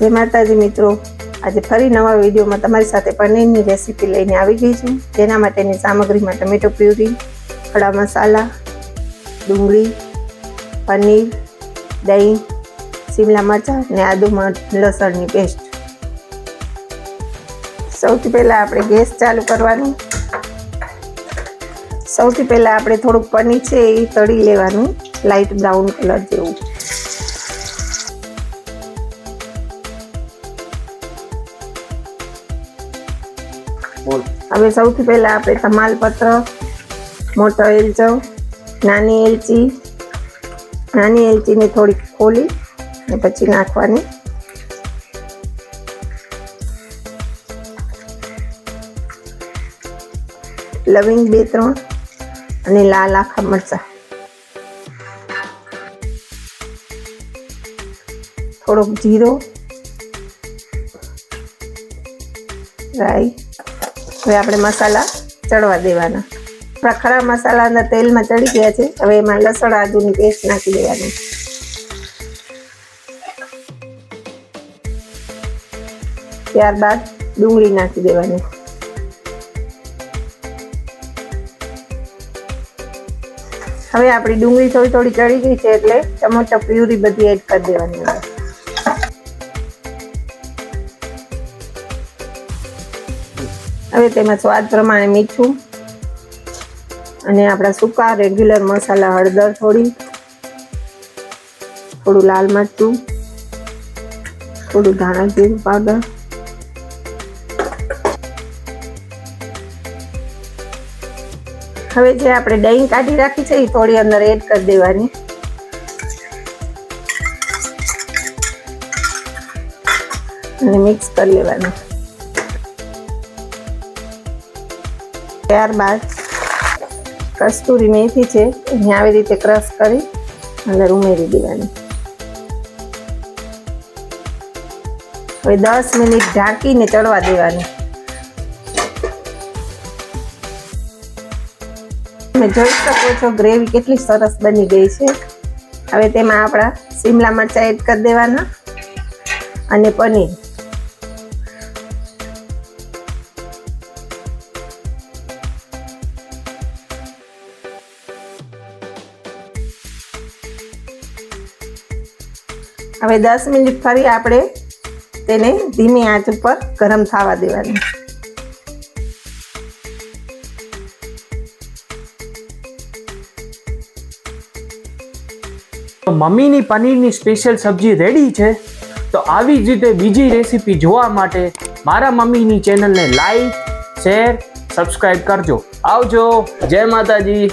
જય માતાજી મિત્રો, આજે ફરી નવા વિડીયોમાં તમારી સાથે પનીરની રેસીપી લઈને આવી ગઈ છું। જેના માટેની સામગ્રીમાં ટમેટો પ્યુરી, ખડા મસાલા, ડુંગળી, પનીર, દહીં, શિમલા મરચાં અને આદુ લસણની પેસ્ટ। સૌથી પહેલાં આપણે ગેસ ચાલુ કરવાનું। સૌથી પહેલાં આપણે થોડુંક પનીર છે એ તળી લેવાનું, લાઇટ બ્રાઉન કલર જેવું। હવે સૌથી પહેલા આપણે તમાલપત્ર, મોટો એલચો, નાની એલચીને થોડીક ખોલી અને પછી નાખવાની। લવિંગ 2-3 અને લાલ આખા મરચાં, થોડોક જીરો, રાઈ। હવે આપણે મસાલા ચડવા દેવાના। આપણા ખરા મસાલા અંદર તેલમાં ચડી ગયા છે। હવે એમાં લસણ આદુની પેસ્ટ નાખી દેવાની। ત્યારબાદ ડુંગળી નાખી દેવાની। હવે આપણી ડુંગળી થોડી ચડી ગઈ છે એટલે ટમેટો પ્યુરી બધી એડ કરી દેવાની। હવે તેમાં સ્વાદ પ્રમાણે મીઠું અને આપણા સૂકા રેગ્યુલર મસાલા, હળદર થોડી, થોડું લાલ મરચું, થોડું ધાણા જીરું પાવડર, હવે જે આપણે દહીં કાઢી રાખી છે એ થોડી અંદર એડ કરી દેવાની અને મિક્સ કરી લેવાનું। ત્યારબાદ કસ્તુરી મેથી છે એને આવી રીતે ક્રશ કરી અંદર ઉમેરી દેવાની। હવે 10 મિનિટ ઢાંકીને ચડવા દેવાની। તમે જોઈ શકો છો ગ્રેવી કેટલી સરસ બની ગઈ છે। હવે તેમાં આપણા શિમલા મરચાં એડ કરી દેવાના અને પનીર। હવે 10 મિનિટ ફરી આપણે તેને ધીમી આંચ ઉપર ગરમ થવા દેવાની। મમ્મીની પનીરની સ્પેશિયલ સબ્જી રેડી છે। તો આવી જ રીતે બીજી રેસીપી જોવા માટે મારા મમ્મીની ચેનલને લાઈક, શેર, સબસ્ક્રાઇબ કરજો। આવજો, જય માતાજી।